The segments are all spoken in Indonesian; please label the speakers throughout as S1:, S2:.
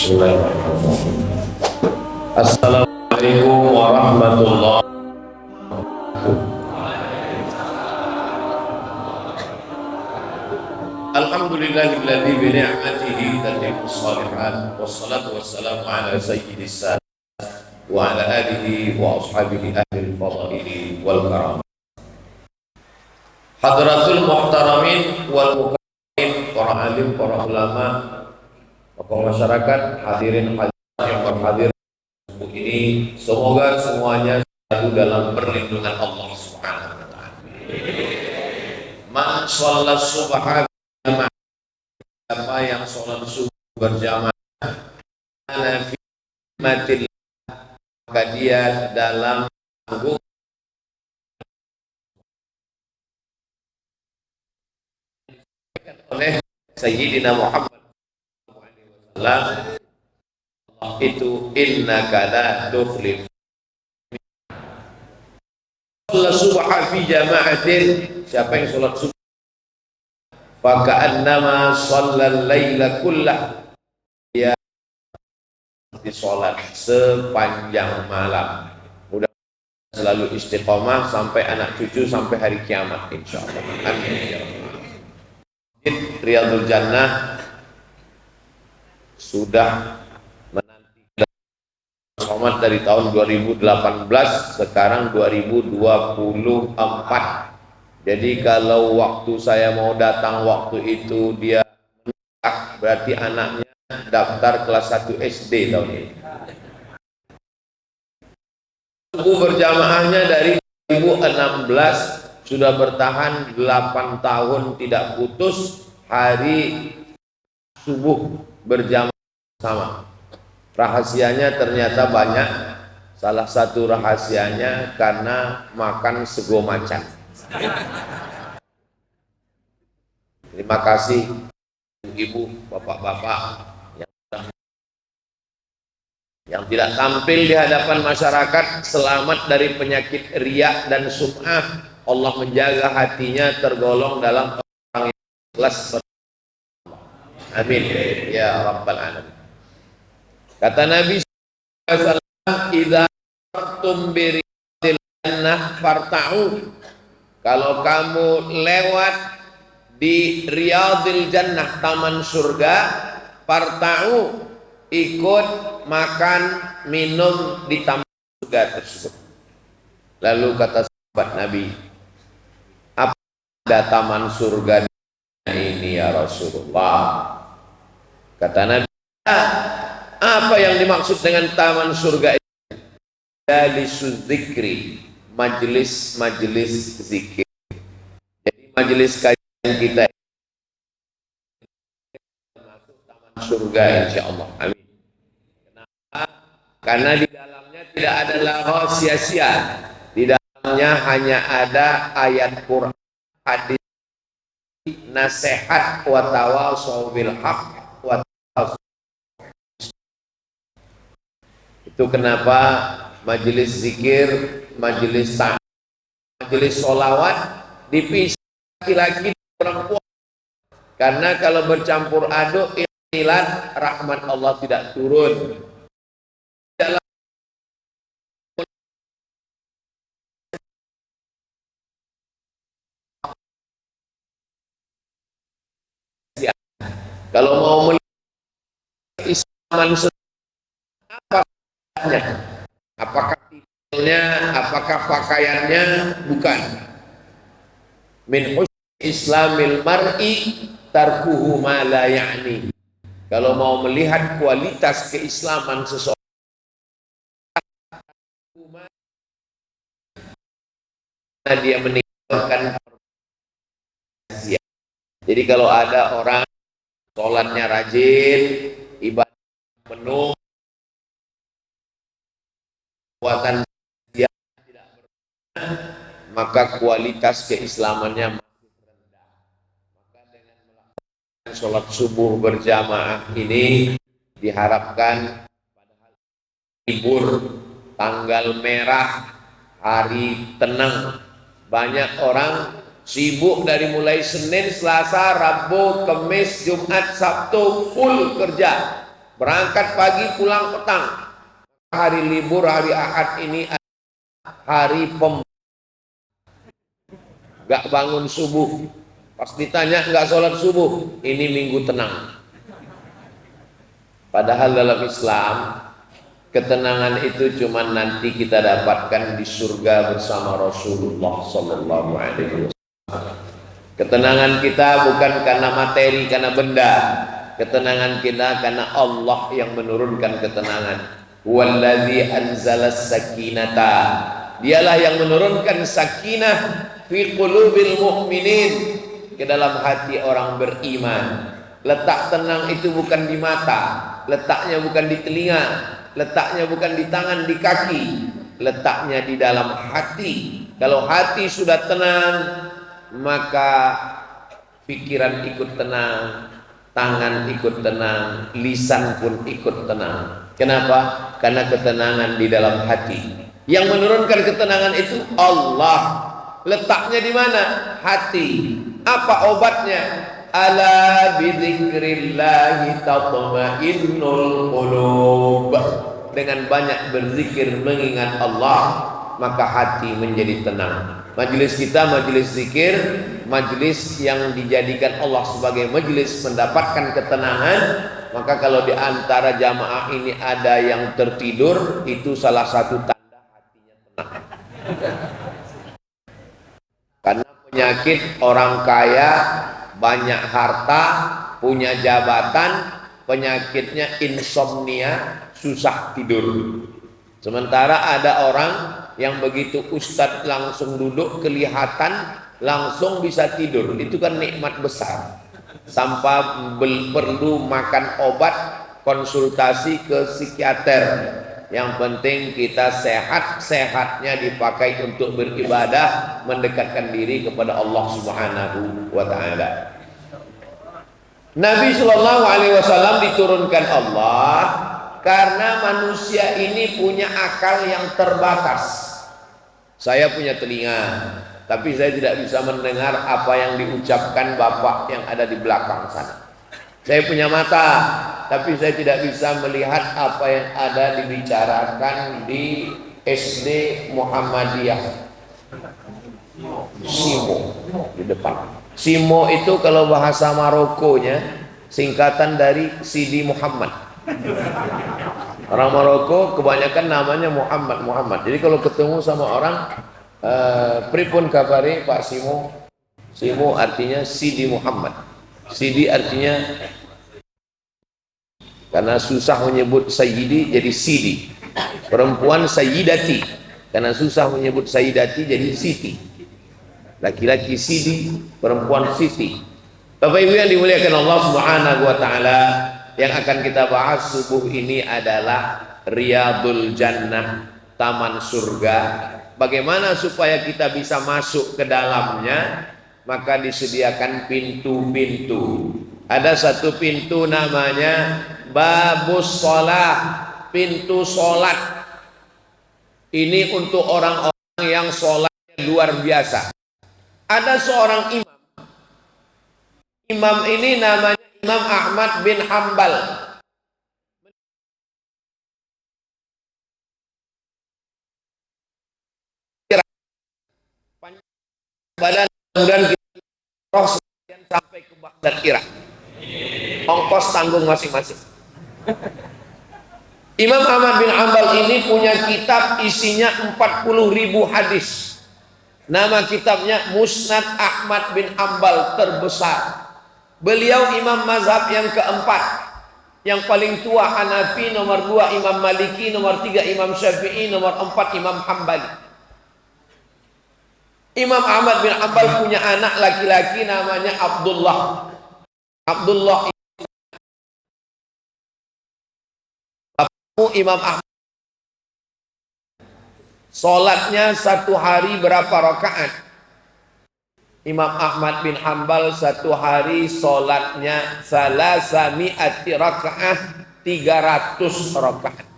S1: Bismillahirrahmanirrahim. Assalamualaikum warahmatullahi wabarakatuh. Alhamdulillahilladzi bi ni'matihi tatimmu shalihat wassalatu wassalamu ala sayyidis sadat wa ala alihi wa ashabihi ahli fadhili wal karam. Hadratul muhtaramin wal mukarramin, para alim, para ulama, tokoh masyarakat, hadirin yang berhadir ini, semoga semuanya selalu dalam perlindungan Allah Subhanahu wa taala. Man shalla subha berjamaah, siapa yang sholat subuh berjamaah, ana fi matil, maka dia dalam tanggung oleh Sayyidina Muhammad itu innaka la tukhlif. Sholat subuh fi jama'atin, siapa yang sholat subuh faka'annama shallal laila kullah, dia di sholat sepanjang malam. Mudah selalu istiqomah sampai anak cucu, sampai hari kiamat insyaallah. Amin. Riyadul Jannah sudah menanti Muhammad dari tahun 2018, sekarang 2024. Jadi kalau waktu saya mau datang waktu itu dia menikah, berarti anaknya daftar kelas 1 SD tahun ini. Subuh berjamaahnya dari 2016 sudah bertahan 8 tahun tidak putus, hari subuh berjamaah sama. Rahasianya ternyata banyak. Salah satu rahasianya karena makan sego macan. Terima kasih ibu, bapak-bapak yang tidak tampil di hadapan masyarakat, selamat dari penyakit riya dan sum'ah. Allah menjaga hatinya tergolong dalam orang yang ikhlas. Amin ya rabbal alamin. Kata Nabi sallallahu alaihi wasallam, idza fartum bi riyadil jannah farta'u, kalau kamu lewat di riyadil jannah, taman surga, farta'u, ikut makan minum di taman surga tersebut. Lalu kata sahabat Nabi, apa ada taman surga ini ya Rasulullah? Kata Nabi, apa yang dimaksud dengan taman surga ini? Jalisuz zikri, majelis-majelis zikir. Jadi majelis kajian kita masuk taman surga insyaallah. Amin. Kenapa? Karena di dalamnya tidak ada lagho sia-sia. Di dalamnya hanya ada ayat Quran, hadis, nasihat, wa tawasau bil haq, wa tawasau. Itu kenapa majelis zikir, majelis ta'lim, majelis sholawat dipisah laki-laki dan perempuan. Karena kalau bercampur aduk, inilah rahmat Allah tidak turun. Kalau mau melihat Islaman apa adanya, apakah titelnya, apakah pakaiannya, bukan. Min husni islamil mar'i tarkuhu ma la ya'ni. Kalau mau melihat kualitas keislaman seseorang, dia meninggalkan. Jadi kalau ada orang sholatnya rajin, ibadah penuh, kuatan dia tidak berguna, maka kualitas keislamannya masih rendah. Maka dengan melakukan sholat subuh berjamaah ini diharapkan, padahal libur, tanggal merah, hari tenang, banyak orang sibuk dari mulai Senin, Selasa, Rabu, Kamis, Jumat, Sabtu, full kerja. berangkat pagi pulang petang. Hari libur hari Ahad ini hari gak bangun subuh. Pas ditanya gak sholat subuh, ini minggu tenang. Padahal dalam Islam ketenangan itu cuma nanti kita dapatkan di surga bersama Rasulullah Sallallahu Alaihi Wasallam. Ketenangan kita bukan karena materi, karena benda. Ketenangan kita karena Allah yang menurunkan ketenangan. Walladzi anzalas sakinata. Dialah yang menurunkan sakinah fi qulubil mu'minin, ke dalam hati orang beriman. Letak tenang itu bukan di mata, letaknya bukan di telinga, letaknya bukan di tangan, di kaki, letaknya di dalam hati. Kalau hati sudah tenang, maka pikiran ikut tenang, tangan ikut tenang, lisan pun ikut tenang. Kenapa? Karena ketenangan di dalam hati. Yang menurunkan ketenangan itu Allah. Letaknya di mana? Hati. Apa obatnya? Ala bidzikrillahi tatma'innul qulub. Dengan banyak berzikir mengingat Allah, maka hati menjadi tenang. Majelis kita majelis zikir, majelis yang dijadikan Allah sebagai majelis mendapatkan ketenangan. Maka kalau di antara jamaah ini ada yang tertidur, itu salah satu tanda hatinya tenang. Karena penyakit orang kaya, banyak harta, punya jabatan, penyakitnya insomnia, susah tidur. Sementara ada orang yang begitu ustadz langsung duduk, kelihatan langsung bisa tidur. Itu kan nikmat besar. Tanpa perlu makan obat, konsultasi ke psikiater. Yang penting kita sehat-sehatnya dipakai untuk beribadah, mendekatkan diri kepada Allah Subhanahu wa taala. Nabi Shallallahu alaihi wasallam diturunkan Allah karena manusia ini punya akal yang terbatas. Saya punya telinga, tapi saya tidak bisa mendengar apa yang diucapkan bapak yang ada di belakang sana. Saya punya mata, tapi saya tidak bisa melihat apa yang ada dibicarakan di SD Muhammadiyah. Simo di depan. Simo itu kalau bahasa Marokonya singkatan dari Sidi Muhammad. Orang Maroko kebanyakan namanya Muhammad. Jadi kalau ketemu sama orang pripun kabare Pak Simo? Simo artinya Sidi Muhammad. Sidi artinya, karena susah menyebut Sayyidi jadi Sidi. Perempuan Sayyidati, karena susah menyebut Sayyidati jadi Siti. Laki-laki Sidi, perempuan Siti. Bapak Ibu yang dimuliakan Allah Subhanahu wa taala, yang akan kita bahas subuh ini adalah Riyadul Jannah, taman surga. Bagaimana supaya kita bisa masuk ke dalamnya? Maka disediakan pintu-pintu. Ada satu pintu namanya Babus Sholat, pintu sholat. Ini untuk orang-orang yang sholatnya luar biasa. Ada seorang imam. Imam ini namanya Imam Ahmad bin Hambal. Badan kemudian kita terus sampai ke Baghdad Irak. Ongkos tanggung masing-masing. Imam Ahmad bin Hambal ini punya kitab isinya 40.000 hadis. Nama kitabnya Musnad Ahmad bin Hambal, terbesar. Beliau imam mazhab yang keempat. Yang paling tua Hanafi, nomor 2 Imam Maliki, nomor 3 Imam Syafi'i, nomor 4 Imam Hambali. Imam Ahmad bin Hambal punya anak laki-laki namanya Abdullah. Abdullah Imam Ahmad. Sholatnya satu hari berapa rakaat? Imam Ahmad bin Hambal satu hari sholatnya salasami'ati rakaat, 300 rakaat.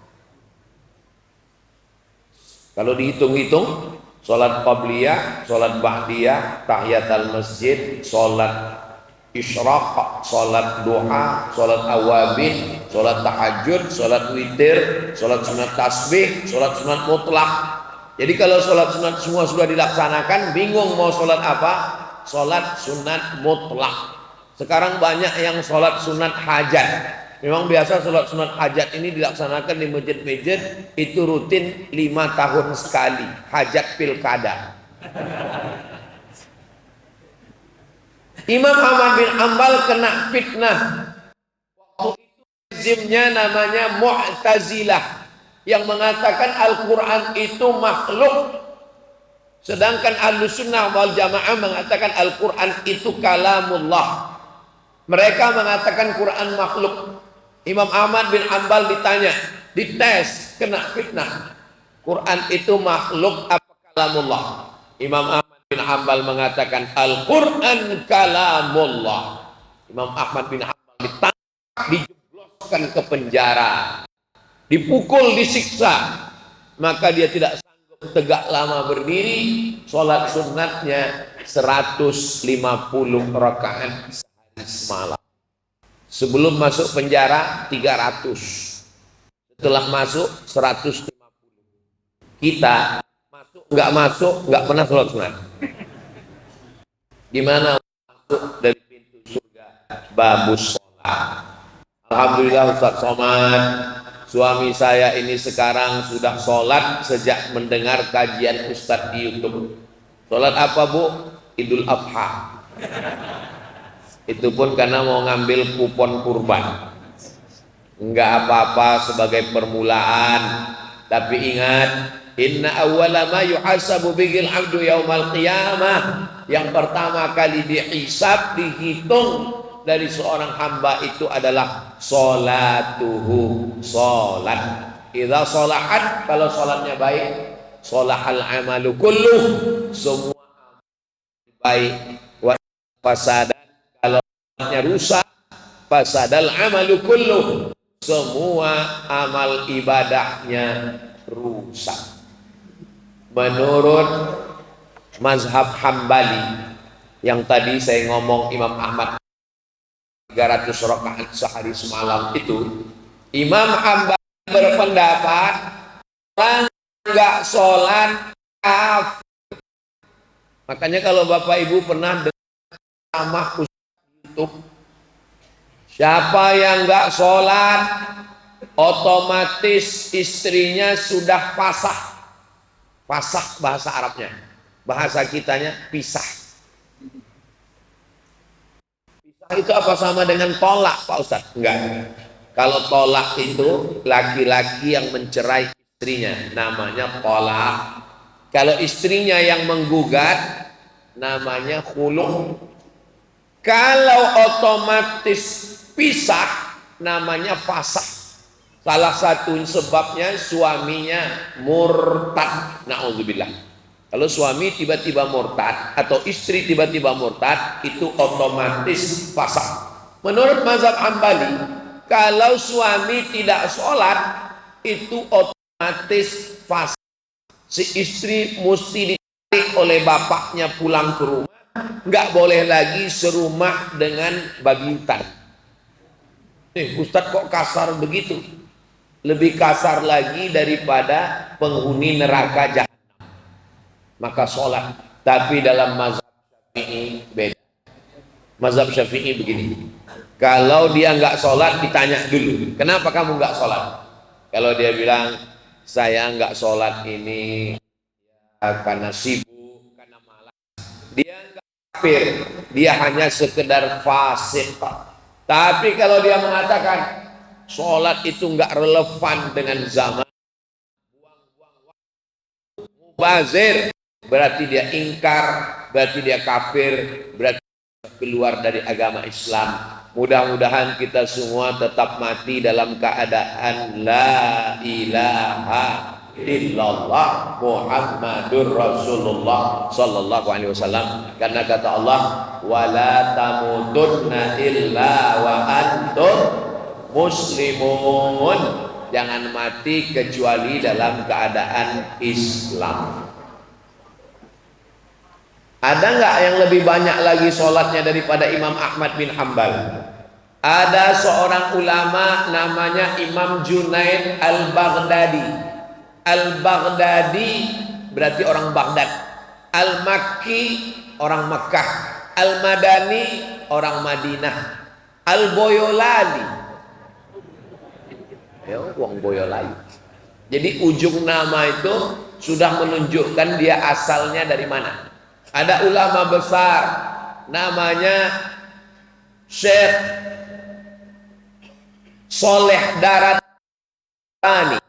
S1: Kalau dihitung-hitung, sholat qabliyah, sholat ba'diyah, tahiyatul masjid, sholat isyraq, sholat duha, sholat awabin, sholat tahajud, sholat witir, sholat sunat tasbih, sholat sunat mutlak. Jadi kalau sholat sunat semua sudah dilaksanakan, bingung mau sholat apa? Sholat sunat mutlak. Sekarang banyak yang sholat sunat hajat. Memang biasa sholat sunat hajat ini dilaksanakan di masjid-masjid, itu rutin 5 tahun sekali, hajat pilkada. Imam Ahmad bin Hanbal kena fitnah. Waktu itu rezimnya namanya Mu'tazilah, yang mengatakan Al-Quran itu makhluk, sedangkan Ahlussunnah wal Jamaah mengatakan Al-Quran itu kalamullah. Mereka mengatakan Quran makhluk. Imam Ahmad bin Hanbal ditanya, dites, kena fitnah, Quran itu makhluk apa kalamullah? Imam Ahmad bin Hanbal mengatakan Al-Quran kalamullah. Imam Ahmad bin Hanbal ditangkap, dijebloskan ke penjara, dipukul, disiksa. Maka dia tidak sanggup tegak lama berdiri. Sholat sunatnya 150 rakaat sehari semalam. Sebelum masuk penjara 300, setelah masuk 150. Kita masuk nggak pernah sholat sunat. Gimana masuk dari pintu surga? Babus sholat. Alhamdulillah Ustaz Somad, suami saya ini sekarang sudah sholat sejak mendengar kajian Ustaz di YouTube. Sholat apa Bu? Idul Adha. Itu pun karena mau ngambil kupon kurban. Enggak apa-apa sebagai permulaan. Tapi ingat, inna awwala ma yuhasabu bihil abdu yaumal qiyamah. Yang pertama kali dihisab, dihitung dari seorang hamba itu adalah sholatuhu, sholat. Idza sholahat, kalau sholatnya baik, sholahal amalu kulluh, semua baik. Wa fasadan, kalau sholatnya rusak, fasadal amalu kulluh, semua amal ibadahnya rusak. Menurut mazhab Hambali yang tadi saya ngomong, Imam Ahmad 300 rakaat sehari semalam itu, Imam Hambali berpendapat orang nggak sholat kafir. Makanya kalau Bapak Ibu pernah dengar sama YouTube, siapa yang nggak sholat otomatis istrinya sudah fasakh. Fasakh bahasa Arabnya, bahasa kitanya pisah. Pisah itu apa sama dengan tolak Pak Ustadz? Enggak. Kalau tolak itu laki-laki yang mencerai istrinya, namanya tolak. Kalau istrinya yang menggugat, namanya khulu'. Kalau otomatis pisah, namanya fasakh. Salah satu sebabnya suaminya murtad, na'udzubillah. Kalau suami tiba-tiba murtad atau istri tiba-tiba murtad, itu otomatis fasakh. Menurut mazhab Hambali, kalau suami tidak sholat, itu otomatis fasakh. Si istri mesti ditarik oleh bapaknya pulang ke rumah, nggak boleh lagi serumah dengan babi hutan. Ustadz kok kasar begitu? Lebih kasar lagi daripada penghuni neraka jahanam. Maka sholat. Tapi dalam mazhab Syafi'i beda. Mazhab Syafi'i begini, kalau dia nggak sholat ditanya dulu, kenapa kamu nggak sholat? Kalau dia bilang saya nggak sholat ini ya, karena sibuk, karena malas, dia nggak kafir, dia hanya sekedar fasik. Tapi kalau dia mengatakan sholat itu nggak relevan dengan zaman, buang-buang waktu, mubazir, berarti dia ingkar, berarti dia kafir, berarti keluar dari agama Islam. Mudah-mudahan kita semua tetap mati dalam keadaan la ilaha illallah Muhammadur Rasulullah sallallahu alaihi wasallam. Karena kata Allah, wala tamutunna illa wa antum muslimun, jangan mati kecuali dalam keadaan Islam. Ada nggak yang lebih banyak lagi sholatnya daripada Imam Ahmad bin Hambal? Ada seorang ulama namanya Imam Junaid Al-Baghdadi. Al-Baghdadi berarti orang Baghdad. Al-Makki orang Makkah. Al-Madani orang Madinah. Al-Boyolali, ya wong Boyolali. Jadi ujung nama itu sudah menunjukkan dia asalnya dari mana. Ada ulama besar namanya Syekh Soleh Daratani.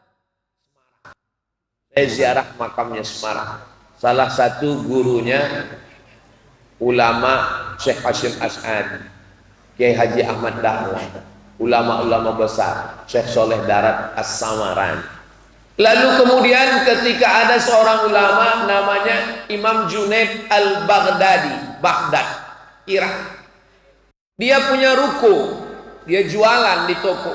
S1: Saya ziarah makamnya Semarang. Salah satu gurunya ulama Syekh Hashim As'ad, Kiai Haji Ahmad Dahlan, ulama-ulama besar, Syekh Soleh Darat As-Samarani. Lalu kemudian ketika ada seorang ulama namanya Imam Junaid Al-Baghdadi, Baghdad, Irak. Dia punya ruko, dia jualan di toko.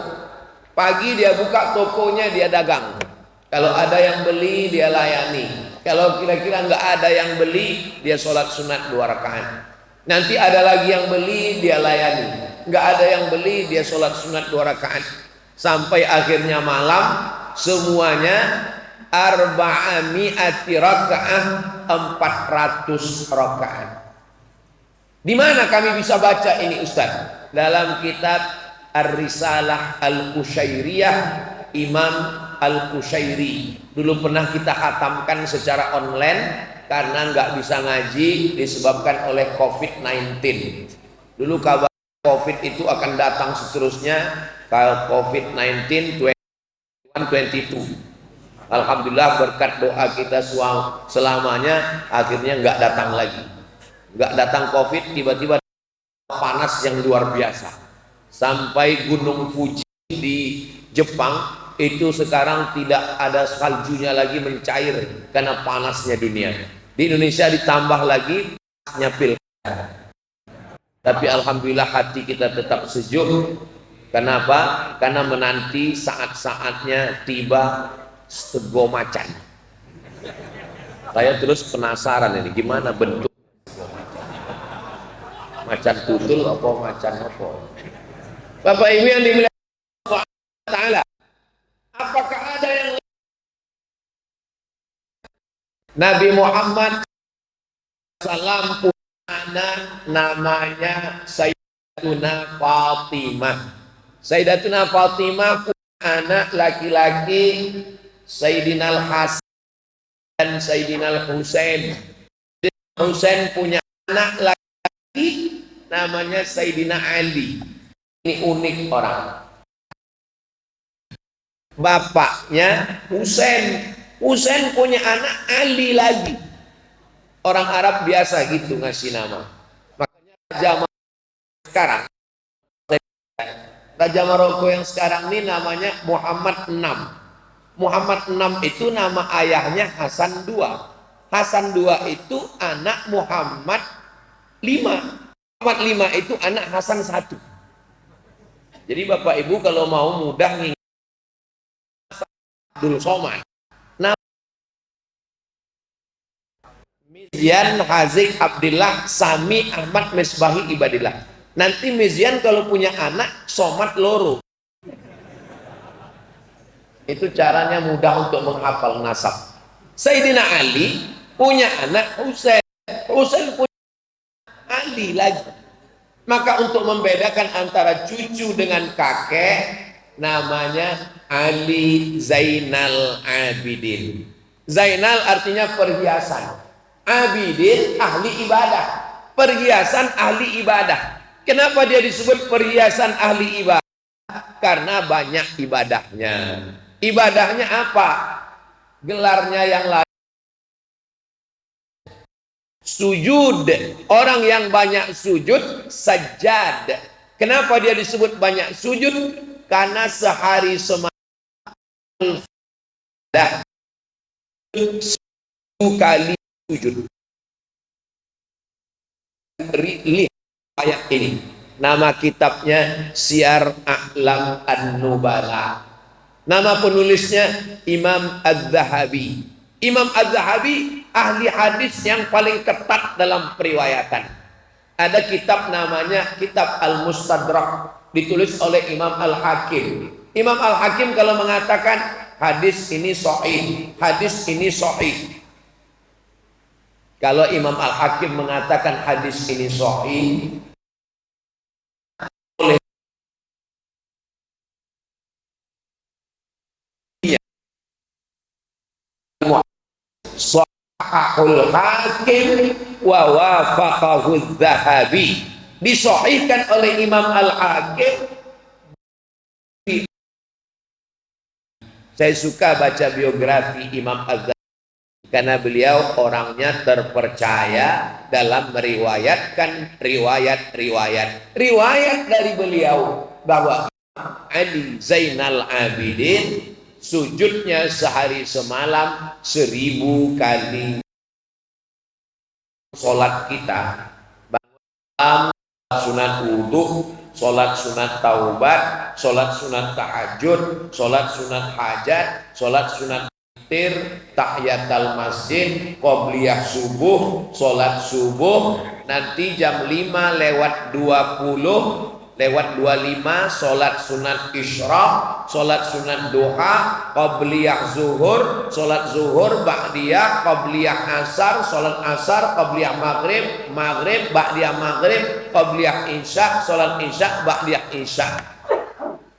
S1: Pagi dia buka tokonya, dia dagang. Kalau ada yang beli, dia layani. Kalau kira-kira nggak ada yang beli, dia sholat sunat 2 rakaat. Nanti ada lagi yang beli, dia layani. Nggak ada yang beli, dia sholat sunat 2 rakaat. Sampai akhirnya malam, semuanya arba'ami'ati rakaah, 400 rakaat. Di mana kami bisa baca ini Ustaz? Dalam kitab Ar-Risalah Al-Qushairiyah Imam Al-Qushairi. Dulu pernah kita khatamkan secara online karena nggak bisa ngaji disebabkan oleh COVID-19. Dulu kabar COVID itu akan datang seterusnya, kalau COVID-19 2022. Alhamdulillah berkat doa kita selamanya akhirnya nggak datang lagi. Nggak datang COVID, tiba-tiba panas yang luar biasa. Sampai Gunung Fuji di Jepang itu sekarang tidak ada saljunya lagi, mencair karena panasnya dunia. Di Indonesia ditambah lagi panasnya pilkada. Tapi alhamdulillah hati kita tetap sejuk. Kenapa? Karena menanti saat-saatnya tiba Sego Macan. Saya terus penasaran ini gimana bentuk macan tutul apa macan apa. Bapak Ibu yang dimuliakan Allah Ta'ala, apakah ada yang Nabi Muhammad SAW punya anak namanya Sayyidatuna Fatimah. Sayyidatuna Fatimah punya anak laki-laki Sayyidina Al-Hasan dan Sayyidina Al-Husain. Husain punya anak laki-laki namanya Sayyidina Ali. Ini unik orang. Bapaknya Husain. Husain punya anak Ali lagi. Orang Arab biasa gitu ngasih nama. Makanya Raja Maroko yang sekarang ini namanya Muhammad VI. Muhammad VI itu nama ayahnya Hasan II. Hasan II itu anak Muhammad V. Muhammad V itu anak Hasan I. Jadi Bapak Ibu kalau mau mudah nih Abdul Somad. Mizyan Hazik Abdillah Sami Ahmad Misbahi Ibadillah. Nanti Mizyan kalau punya anak Somad loro. Itu caranya mudah untuk menghafal nasab. Sayyidina Ali punya anak Husain. Husain punya Ali lagi. Maka untuk membedakan antara cucu dengan kakek namanya Ali Zainal Abidin. Zainal artinya perhiasan. Abidin ahli ibadah. Perhiasan ahli ibadah. Kenapa dia disebut perhiasan ahli ibadah? Karena banyak ibadahnya. Ibadahnya apa? Gelarnya yang lain. Sujud. Orang yang banyak sujud, sajad. Kenapa dia disebut banyak sujud? Karena sehari semalam 1000 kali sujud. Lihat ayat ini. Nama kitabnya Syiar A'lam An-Nubala. Nama penulisnya Imam Az-Zahabi. Imam Az-Zahabi ahli hadis yang paling ketat dalam periwayatan. Ada kitab namanya Kitab Al-Mustadrak, ditulis oleh Imam Al-Hakim. Imam Al-Hakim kalau mengatakan hadis ini sahih, hadis ini sahih. Kalau Imam Al-Hakim mengatakan hadis ini sahih, oleh Sahihul Hakim wa wafaqahu Dzahabi, disahihkan oleh Imam Al-Hakim. Saya suka baca biografi Imam Az-Zahabi karena beliau orangnya terpercaya dalam meriwayatkan riwayat dari beliau bahwa Ali Zainal Abidin sujudnya sehari semalam 1000 kali. Sholat kita, sunat wudhu, sholat sunat taubat, sholat sunat tahajud, sholat sunat hajat, sholat sunat witir, tahiyatul masjid, qobliyah subuh, sholat subuh, nanti jam 5:20 lewat 25 sholat sunat isyraq, sholat sunat duha, qabliyah zuhur, sholat zuhur, ba'diyah, qabliyah asar, sholat asar, qabliyah maghrib, maghrib, ba'diyah maghrib, qabliyah isya, sholat isya, ba'diyah isya.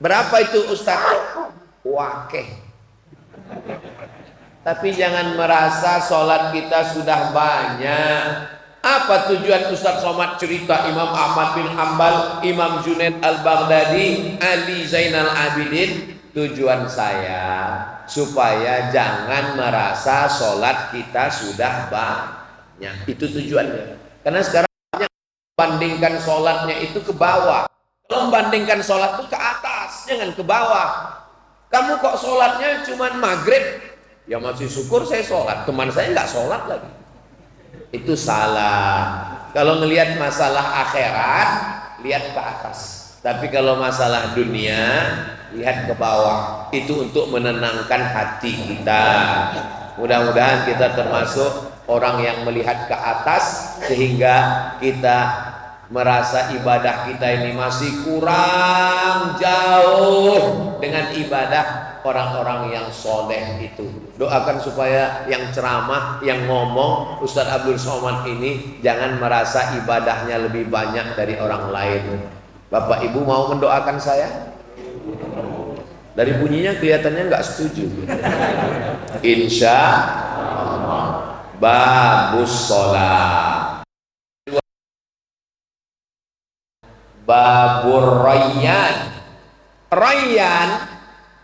S1: Berapa itu Ustaz? Wakeh. Tapi jangan merasa sholat kita sudah banyak. Apa tujuan Ustaz Somad cerita Imam Ahmad bin Hanbal, Imam Junaid Al-Baghdadi, Ali Zainal Abidin? Tujuan saya supaya jangan merasa sholat kita sudah banyak. Itu tujuannya. Karena sekarang banyak membandingkan sholatnya itu ke bawah. Kalau membandingkan sholat itu ke atas, jangan ke bawah. Kamu kok sholatnya cuman maghrib? Ya masih syukur saya sholat, teman saya nggak sholat lagi. Itu salah. Kalau melihat masalah akhirat, lihat ke atas. Tapi kalau masalah dunia, lihat ke bawah. Itu untuk menenangkan hati kita. Mudah-mudahan kita termasuk orang yang melihat ke atas, sehingga kita merasa ibadah kita ini masih kurang jauh dengan ibadah orang-orang yang soleh itu. Doakan supaya yang ceramah, yang ngomong Ustadz Abdul Somad ini jangan merasa ibadahnya lebih banyak dari orang lain. Bapak Ibu mau mendoakan saya? Dari bunyinya kelihatannya nggak setuju. Insya Allah. Babus sholat. Babur Rayyan. Rayyan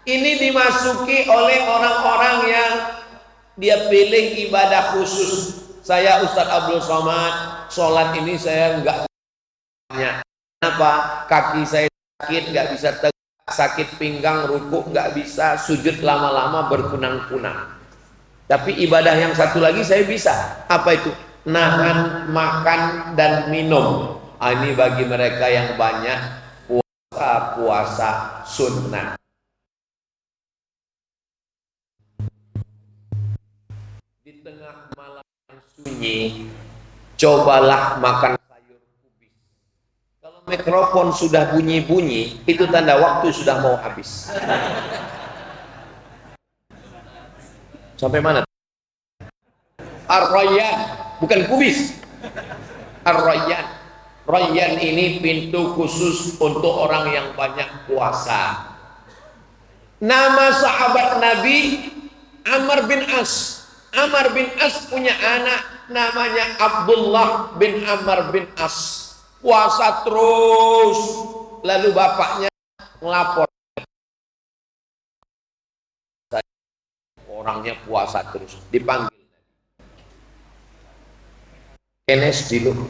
S1: ini dimasuki oleh orang-orang yang dia pilih ibadah khusus. Saya Ustadz Abdul Somad, sholat ini saya enggak banyak. Kenapa? Kaki saya sakit, nggak bisa tegak, sakit pinggang, ruku nggak bisa, sujud lama-lama berkunang-kunang. Tapi ibadah yang satu lagi saya bisa. Apa itu? Nahan makan dan minum. Ini bagi mereka yang banyak puasa sunnah. Di tengah malam yang sunyi, cobalah makan sayur kubis. Kalau mikrofon sudah bunyi-bunyi, itu tanda waktu sudah mau habis. Sampai mana? Ar-Rayyan, bukan kubis. Ar-Rayyan. Rayyan ini pintu khusus untuk orang yang banyak puasa. Nama sahabat Nabi Amr bin As. Amr bin As punya anak namanya Abdullah bin Amr bin As. Puasa terus. Lalu bapaknya ngelapor. Orangnya puasa terus. Dipanggil. Enes dulu.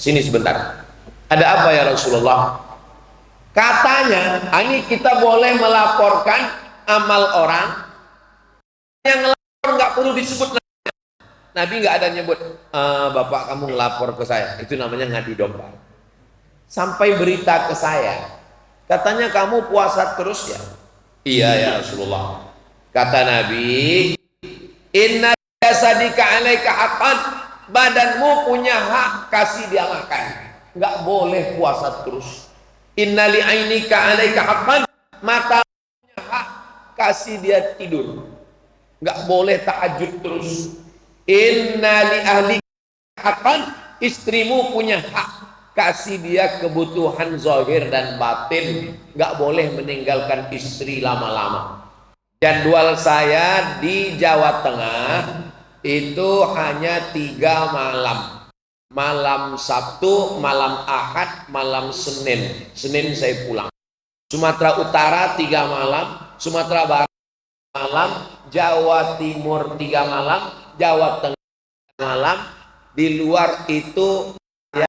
S1: Sini sebentar. Ada apa ya Rasulullah? Katanya, ini kita boleh melaporkan amal orang. Yang ngelapor nggak perlu disebut. Nabi nggak ada nyebut, bapak kamu ngelapor ke saya. Itu namanya ngadi domba. Sampai berita ke saya. Katanya kamu puasa terus ya? Iya ya Rasulullah. Kata Nabi, Inna jasadika alaika haqqan, badanmu punya hak, kasih dia makan. Nggak boleh puasa terus. Inna li'ainika alaika haqqan, mata punya hak, kasih dia tidur. Nggak boleh tahajud terus. Inna li ahlika haqqan, istrimu punya hak, kasih dia kebutuhan zahir dan batin. Nggak boleh meninggalkan istri lama-lama. Jadwal saya di Jawa Tengah itu hanya 3 malam. Malam Sabtu, malam Ahad, malam Senin. Senin saya pulang. Sumatera Utara 3 malam, Sumatera Barat malam, Jawa Timur 3 malam, Jawa Tengah malam. Di luar itu ya.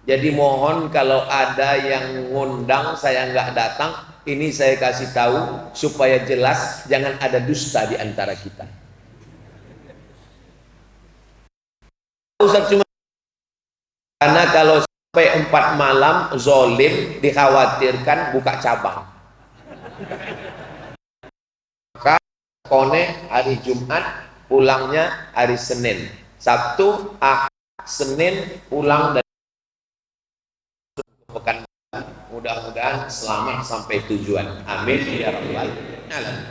S1: Jadi mohon kalau ada yang ngundang saya nggak datang, ini saya kasih tahu supaya jelas, jangan ada dusta di antara kita. Ustaz cuma karena kalau sampai 4 malam zolim dikhawatirkan buka cabang. Maka kone hari Jumat, pulangnya hari Senin. Sabtu, Ahad, Senin pulang dari pekan. Mudah-mudahan selamat sampai tujuan. Amin ya rabbal alamin.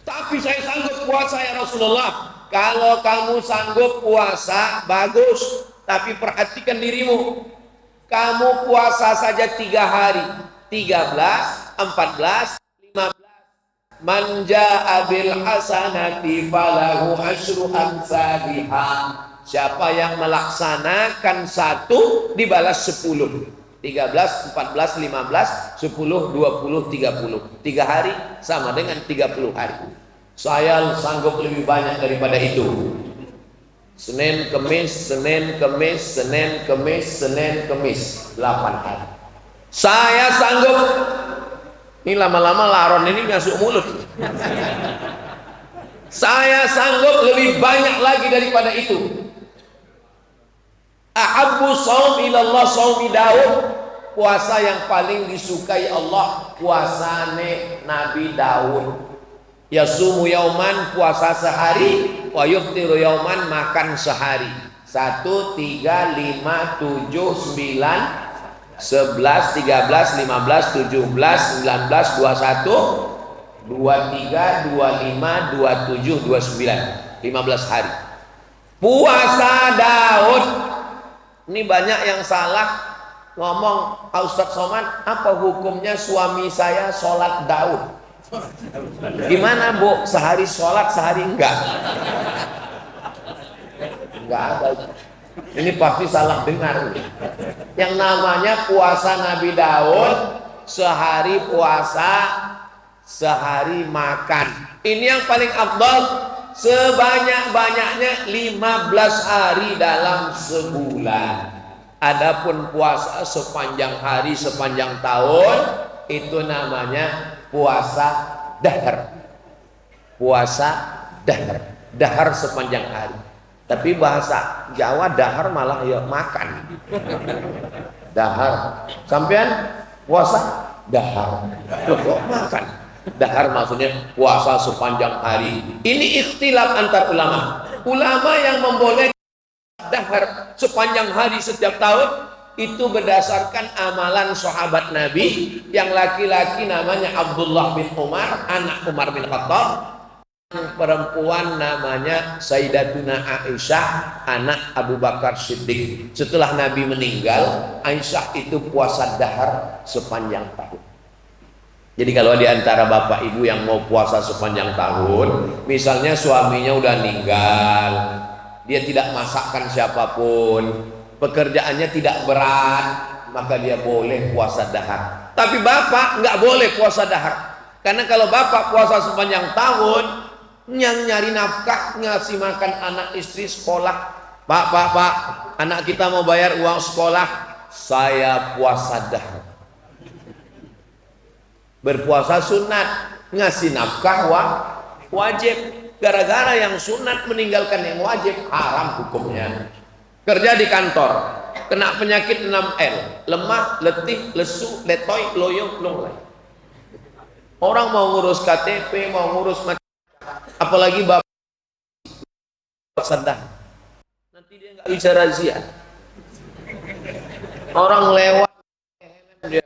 S1: Tapi saya sanggup puasa ya Rasulullah. Kalau kamu sanggup puasa bagus, tapi perhatikan dirimu. Kamu puasa saja 3 hari, 13, 14, 15. Man jaa bil hasanati falahu asyru amsalihha. Siapa yang melaksanakan 1 dibalas 10. 13, 14, 15, 10, 20, 30. 3 hari sama dengan 30 hari. Saya sanggup lebih banyak daripada itu. Senin, Kemis, Senin, Kemis, Senin, Kemis, Senin, Kemis. 8 hari. Saya sanggup. Ini lama-lama laron ini masuk mulut. Saya sanggup lebih banyak lagi daripada itu. Ahabbu shaum ilallah shaumi Daud. Puasa yang paling disukai Allah puasane Nabi Daud. Yasumu yauman, puasa sehari, wa yuftiru yauman, makan sehari. 1, 3, 5, 7, 9, 11, 13, 15, 17, 19, 21, 23, 25, 27, 29. 15 hari. Puasa Daud. Ini banyak yang salah ngomong, Pak Ustadz Somad, apa hukumnya suami saya sholat Daud? Gimana Bu, sehari sholat sehari enggak? Enggak ada. Ini pasti salah dengar. Yang namanya puasa Nabi Daud, sehari puasa, sehari makan. Ini yang paling afdal. Sebanyak-banyaknya 15 hari dalam sebulan. Adapun puasa sepanjang hari, sepanjang tahun, itu namanya puasa dahar. Puasa dahar. Dahar sepanjang hari. Tapi bahasa Jawa dahar malah ya makan. Dahar. Sampean puasa dahar. Kok makan? Dahar maksudnya puasa sepanjang hari. Ini ikhtilaf antar ulama. Ulama yang membolehkan dahar sepanjang hari setiap tahun itu berdasarkan amalan sahabat Nabi. Yang laki-laki namanya Abdullah bin Umar, anak Umar bin Khattab. Yang perempuan namanya Sayyidatuna Aisyah, anak Abu Bakar Siddiq. Setelah Nabi meninggal, Aisyah itu puasa dahar sepanjang tahun. Jadi kalau di antara bapak ibu yang mau puasa sepanjang tahun, misalnya suaminya udah meninggal, dia tidak masakkan siapapun, pekerjaannya tidak berat, maka dia boleh puasa dahar. Tapi bapak nggak boleh puasa dahar, karena kalau bapak puasa sepanjang tahun, yang nyari nafkah, ngasih makan anak istri sekolah, pak, anak kita mau bayar uang sekolah, saya puasa dahar. Berpuasa sunat, ngasih nafkah wajib. Gara-gara yang sunat meninggalkan yang wajib, haram hukumnya. Kerja di kantor, kena penyakit 6L, lemah, letih, lesu, letoy, loyo, lolai. Orang mau ngurus KTP, mau ngurus Apalagi bapak sedang, nanti dia nggak bisa razia. Orang lewat dia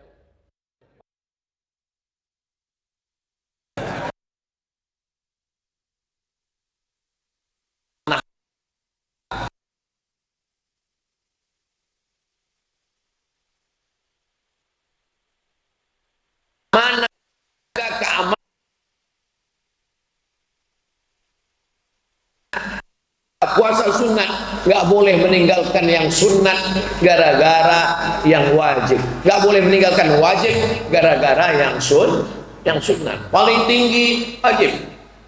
S1: mana keamanan. Puasa sunat nggak boleh meninggalkan yang sunat gara-gara yang wajib, nggak boleh meninggalkan wajib gara-gara yang sunat. Paling tinggi wajib,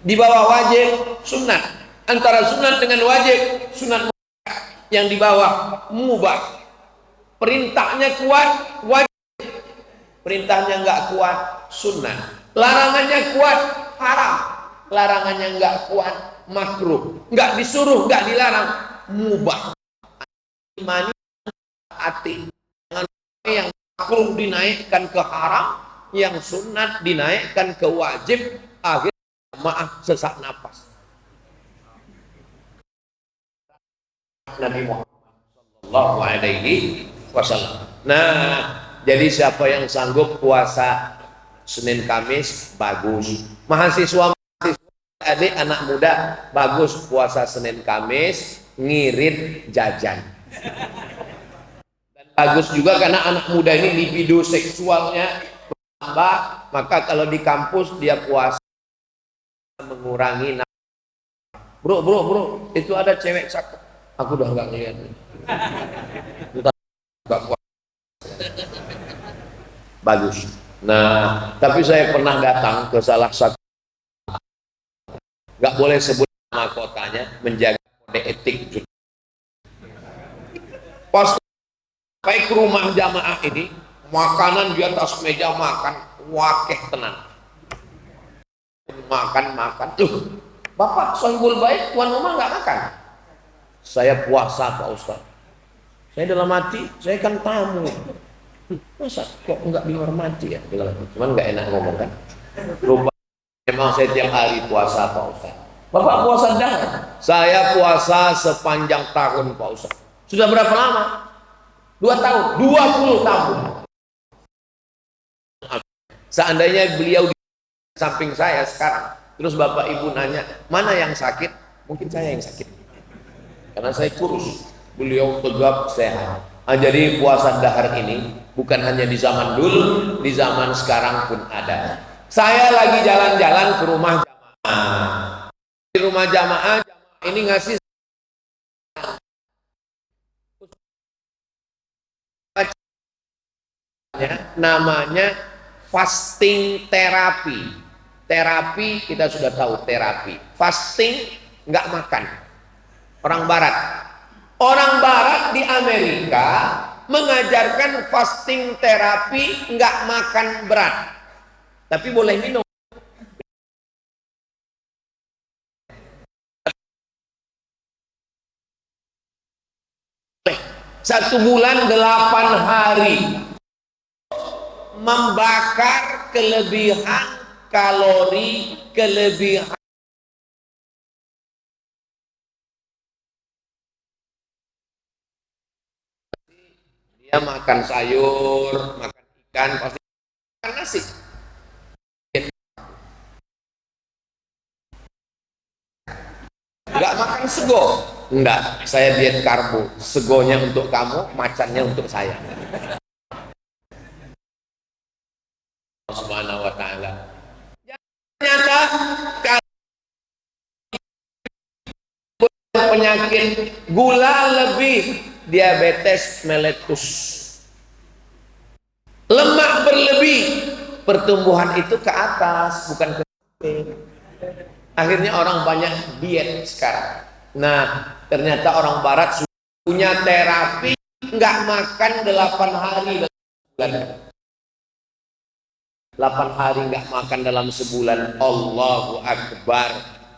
S1: di bawah wajib sunat, antara sunat dengan wajib sunat, yang di bawah mubah. Perintahnya kuat wajib, perintahnya nggak kuat sunat, larangannya kuat haram, larangannya nggak kuat makruh, nggak disuruh, nggak dilarang, mubah. Imani hati, yang makruh dinaikkan ke haram, yang sunat dinaikkan ke wajib, akhir maaf sesak napas. Nabi Muhammad Sallallahu Alaihi Wasallam. Nah, jadi siapa yang sanggup puasa Senin Kamis bagus. Mahasiswa adik anak muda bagus puasa Senin Kamis ngirit jajan. Dan bagus juga karena anak muda ini libido seksualnya bertambah, maka kalau di kampus dia puasa mengurangi. Bro, itu ada cewek cakep. Aku udah nggak ngeliat. Bagus. Nah, tapi saya pernah datang ke salah satu, nggak boleh sebut nama kotanya, menjaga kode etik. Pas sampai ke rumah jamaah ini, makanan di atas meja makan, wakeh tenan. Makan. Loh, Bapak sohibul baik, tuan rumah nggak makan? Saya puasa Pak Ustaz. Saya dalam hati, saya kan tamu. Masa kok nggak dihormati ya? Cuman nggak enak ngomong kan. Lupa, memang saya tiap hari puasa Pak Ustaz. Bapak puasa dah? Saya puasa sepanjang tahun Pak Ustaz. Sudah berapa lama? 2 tahun, 20 tahun. Seandainya beliau di samping saya sekarang, terus Bapak Ibu nanya, mana yang sakit? Mungkin saya yang sakit. Karena saya kurus, beliau tegap sehat. Nah, jadi puasa dahar ini bukan hanya di zaman dulu, di zaman sekarang pun ada. Saya lagi jalan-jalan ke rumah jamaah. Di rumah jamaah ini ngasih namanya fasting terapi. Terapi kita sudah tahu terapi. Fasting nggak makan. Orang Barat di Amerika mengajarkan fasting terapi, nggak makan berat, tapi boleh minum. Satu bulan 8 hari membakar kelebihan kalori, kelebihan dia makan sayur, makan ikan, pasti makan nasi. Enggak makan sego. Enggak, saya diet karbo. Segonya untuk kamu, macannya untuk saya. Subhanahu wa ta'ala. Ternyata penyakit gula lebih, diabetes meletus, lemak berlebih, pertumbuhan itu ke atas bukan ke samping. Akhirnya orang banyak diet sekarang. Nah, ternyata orang Barat punya terapi nggak makan 8 hari dalam sebulan. 8 hari nggak makan dalam sebulan. Allahu Akbar.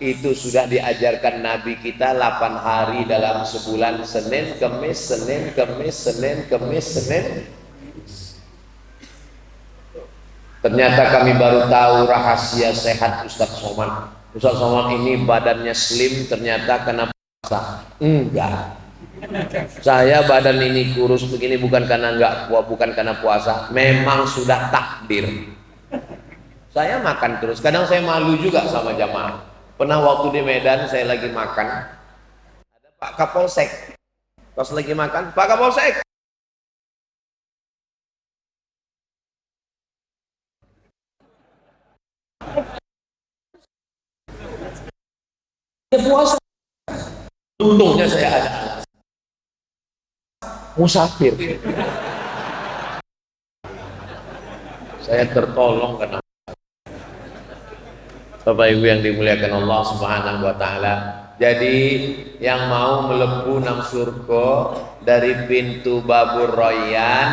S1: Itu sudah diajarkan Nabi kita 8 hari dalam sebulan. Senin, Kemis, Senin, Kemis, Senin, Kemis, Senin. Ternyata kami baru tahu rahasia sehat Ustaz Somad. Ustaz Somad ini badannya slim ternyata kena puasa. Enggak. Saya badan ini kurus begini bukan karena bukan karena puasa, memang sudah takdir. Saya makan terus. Kadang saya malu juga sama jamaah. Pernah waktu di Medan saya lagi makan, ada Pak Kapolsek. Pas lagi makan, Pak Kapolsek. Dia puasa. Untungnya saya ada musafir. Saya tertolong karena Bapak Ibu yang dimuliakan Allah Subhanahu wa taala. Jadi yang mau melebu nang surga dari pintu Babur Royan,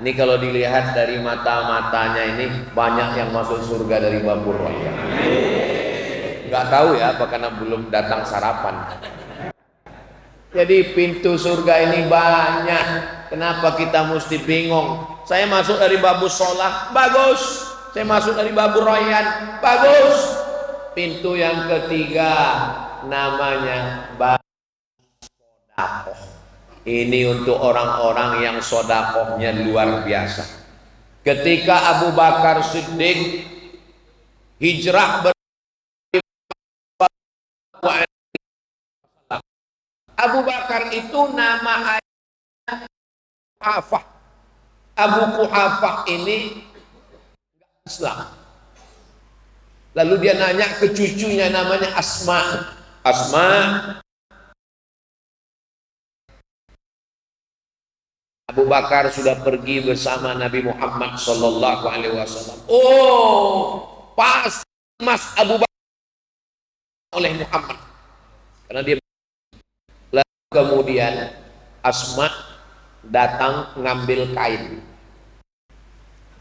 S1: ini kalau dilihat dari mata-matanya ini banyak yang masuk surga dari Babur Royan. Nggak tahu ya apa karena belum datang sarapan. Jadi pintu surga ini banyak. Kenapa kita mesti bingung? Saya masuk dari Babur Sholah, bagus. Saya masuk dari Babur Royan, bagus. Pintu yang ketiga namanya Babur Sodakoh. Ini untuk orang-orang yang sodakohnya luar biasa. Ketika Abu Bakar Siddiq hijrah Abu Bakar itu nama ayahnya Kuhafah. Abu Kuhafah ini Islam. Lalu dia nanya ke cucunya namanya Asma. Asma, Abu Bakar sudah pergi bersama Nabi Muhammad Sallallahu Alaihi Wasallam. Oh, pas Mas Abu Bakar oleh Muhammad, karena dia. Lalu kemudian Asma datang ngambil kain.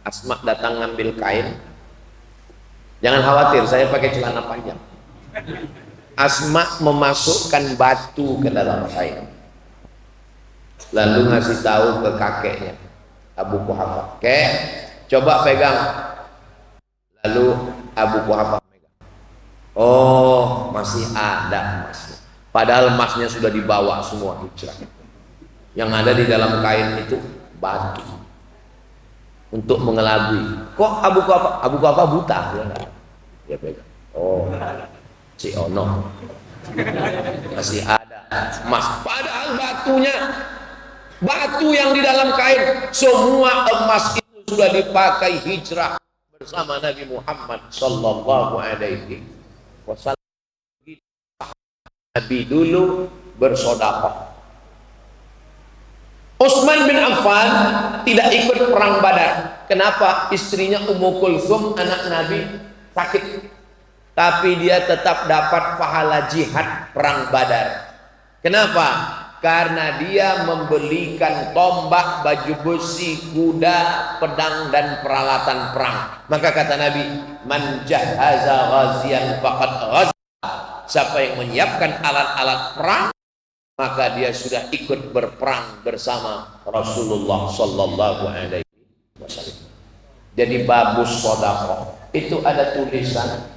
S1: Asma datang ngambil kain. Jangan khawatir, saya pakai celana panjang. Asma memasukkan batu ke dalam kain. Lalu ngasih tahu ke kakeknya, Abu Kuhafah, "Kek, coba pegang." Lalu Abu Kuhafah pegang. Oh, masih ada emasnya. Padahal emasnya sudah dibawa semua hijrah. Yang ada di dalam kain itu batu untuk mengelabui. Kok Abu Kuhafah buta? Dia pegang. Oh, si Ono masih ada emas. Padahal batu yang di dalam kain, semua emas itu sudah dipakai hijrah bersama Nabi Muhammad Sallallahu Alaihi Wasallam. Nabi dulu bersedekah. Utsman bin Affan tidak ikut perang Badar. Kenapa? Istrinya Ummu Kulsum, anak Nabi, sakit. Tapi dia tetap dapat pahala jihad perang Badar. Kenapa? Karena dia membelikan tombak, baju besi, kuda, pedang dan peralatan perang. Maka kata Nabi, "Man jahaza ghaziyan faqad ghaza." Siapa yang menyiapkan alat-alat perang, maka dia sudah ikut berperang bersama Rasulullah Sallallahu Alaihi Wasallam. Jadi Babus Sodakoh itu ada tulisan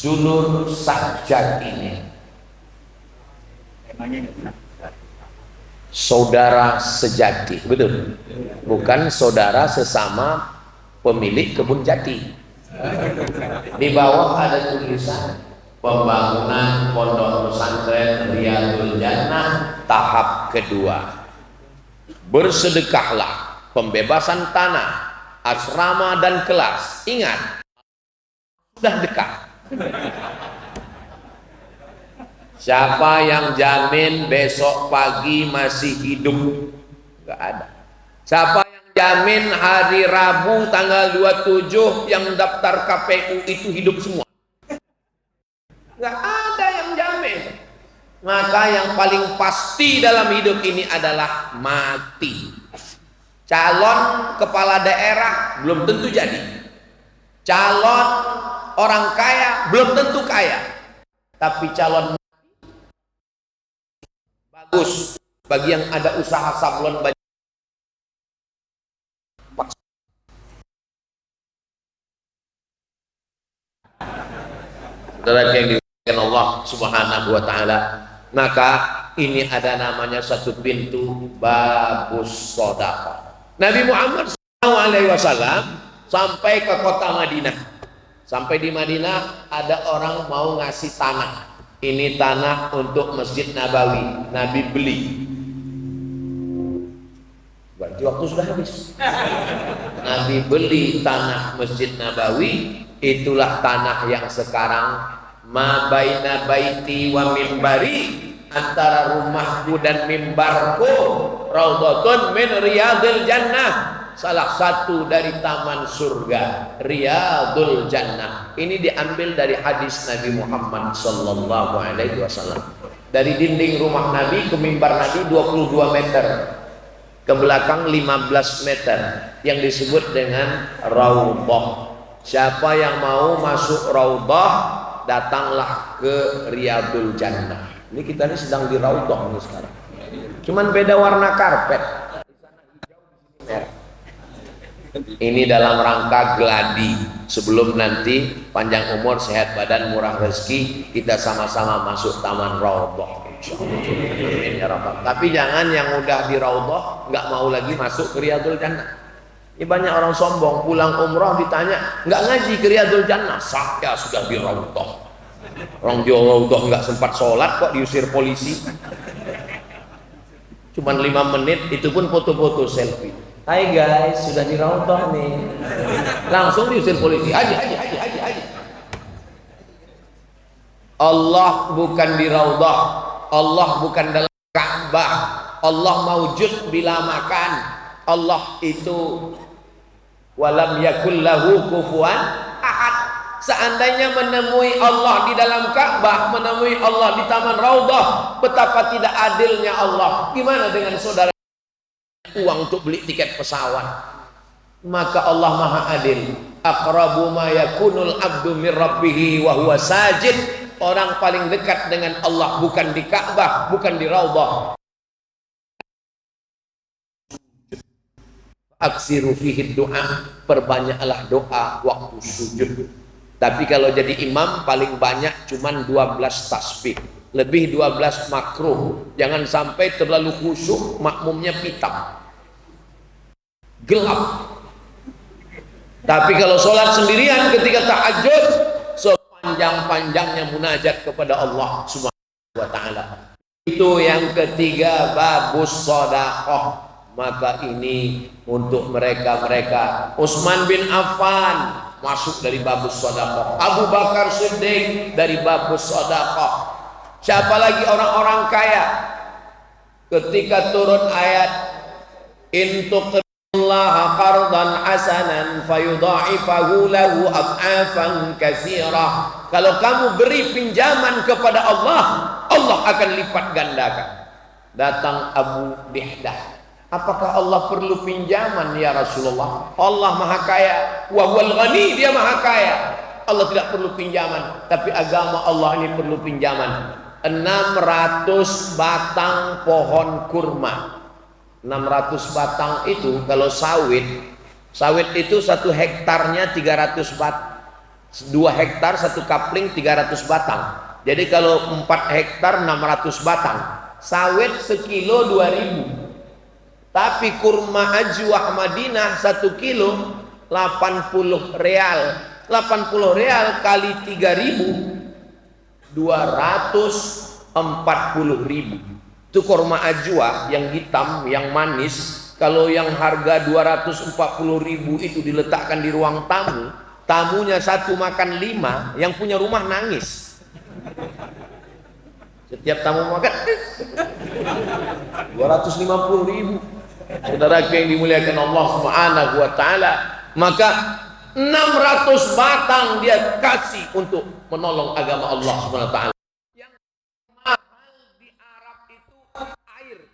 S1: dulur sajak ini, saudara sejati, betul? Bukan saudara sesama pemilik kebun jati. Di bawah ada tulisan pembangunan pondok pesantren Riyadul Jannah tahap kedua. Bersedekahlah, pembebasan tanah, asrama dan kelas. Ingat, sudah dekat. Siapa yang jamin besok pagi masih hidup? Enggak ada. Siapa yang jamin hari Rabu tanggal 27 yang daftar KPU itu hidup semua? Enggak ada yang jamin. Maka yang paling pasti dalam hidup ini adalah mati. Calon kepala daerah belum tentu jadi. Calon orang kaya belum tentu kaya. Tapi calon bagus bagi yang ada usaha sablon baju. Saudara yang Allah Subhanahu wa taala. Maka ini ada namanya satu pintu babus sedekah. Nabi Muhammad SAW sampai ke kota Madinah. Sampai di Madinah ada orang mau ngasih tanah. Ini tanah untuk Masjid Nabawi. Nabi beli. Berarti waktu sudah habis. Nabi beli tanah Masjid Nabawi. Itulah tanah yang sekarang ma baina baiti wa mimbari, antara rumahku dan mimbarku raudhatun min riyadil jannah, salah satu dari taman surga, riyadul jannah. Ini diambil dari hadis Nabi Muhammad sallallahu alaihi wasallam. Dari dinding rumah Nabi ke mimbar Nabi 22 meter, ke belakang 15 meter, yang disebut dengan raudhah. Siapa yang mau masuk raudhah, datanglah ke Riyadul Jannah. Ini kita ini sedang di raudhah ini sekarang. Cuman beda warna karpet. Ini dalam rangka geladi, sebelum nanti panjang umur, sehat badan, murah rezeki, kita sama-sama masuk taman raudhah. Tapi jangan yang udah di raudhah nggak mau lagi masuk ke Riyadul Jannah. Ini banyak orang sombong, pulang umrah ditanya, nggak ngaji ke Riyadul Jannah? Saya sudah di raudhah. Orang di raudhah nggak sempat sholat kok diusir polisi. Cuman 5 menit, itu pun foto-foto selfie. Hai guys, sudah di raudhah nih. Langsung diusir polisi. Haji. Allah bukan di raudhah. Allah bukan dalam Ka'bah. Allah maujud bila makan. Allah itu walam yakul lahu kufuwan ahad. Seandainya menemui Allah di dalam Ka'bah, menemui Allah di taman raudhah, betapa tidak adilnya Allah. Gimana dengan saudara uang untuk beli tiket pesawat? Maka Allah Maha Adil. Aqrabu ma yakunul abdu mir rabbih wa huwa sajid. Orang paling dekat dengan Allah bukan di Ka'bah, bukan di raudhah. Aksiru fihi doa, perbanyaklah doa waktu sujud. Tapi kalau jadi imam paling banyak cuman 12 tasbih, lebih 12 makruh. Jangan sampai terlalu khusyuk, makmumnya pitam, gelap. Tapi kalau sholat sendirian ketika tahajud, sepanjang-panjangnya munajat kepada Allah Subhanahu wa taala. Itu yang ketiga, babus shadaqah. Maka ini untuk mereka-mereka. Utsman bin Affan masuk dari babus shadaqah. Abu Bakar Siddiq dari babus shadaqah. Siapa lagi orang-orang kaya? Ketika turun ayat in tuqrillaha qardan hasanan fayudha'ifahu lahu ad'afan katsira. Kalau kamu beri pinjaman kepada Allah, Allah akan lipat gandakan. Datang Abu Dihdah. Apakah Allah perlu pinjaman ya Rasulullah? Allah Maha Kaya, wa huwal ghani, dia Maha Kaya. Allah tidak perlu pinjaman, tapi agama Allah ini perlu pinjaman. 600 batang pohon kurma. 600 batang itu kalau sawit itu 1 hektarnya 300 bat. 2 hektar 1 kapling 300 batang. Jadi kalau 4 hektar 600 batang. Sawit sekilo 2000. Tapi kurma ajwah Madinah 1 kilo 80 real. 80 real kali 3.000, 240.000. Itu kurma ajwah yang hitam, yang manis. Kalau yang harga 240.000 itu diletakkan di ruang tamu, tamunya 1 makan 5, yang punya rumah nangis. Setiap tamu makan 250.000. Saudara yang dimuliakan Allah Subhanahu wa taala, maka 600 batang dia kasih untuk menolong agama Allah Subhanahu wa taala. Yang mahal di Arab itu air.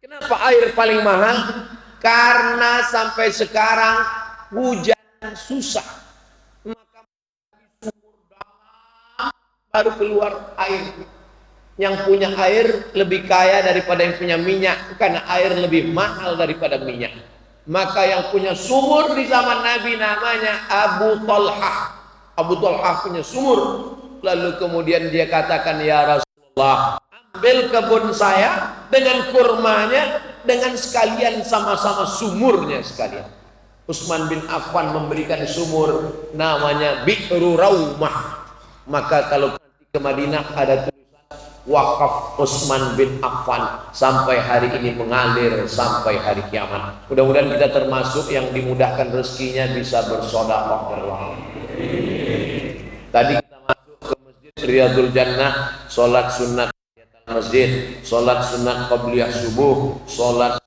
S1: Kenapa air paling mahal? Karena sampai sekarang hujan susah. Maka sumur dalam baru keluar air. Yang punya air lebih kaya daripada yang punya minyak, karena air lebih mahal daripada minyak. Maka yang punya sumur di zaman Nabi namanya Abu Talhah. Abu Talhah punya sumur Lalu kemudian dia katakan, ya Rasulullah, ambil kebun saya dengan kurmanya, dengan sekalian sama-sama sumurnya sekalian. Utsman bin Affan memberikan sumur namanya Bi'ru Raumah. Maka kalau nanti ke Madinah ada tulisan wakaf Utsman bin Affan, sampai hari ini mengalir sampai hari kiamat. Mudah-mudahan kita termasuk yang dimudahkan rezekinya bisa bersedekah. Tadi kita masuk ke Masjid Riyadul Jannah, sholat sunat masjid, sholat sunat qabliyah subuh, sholat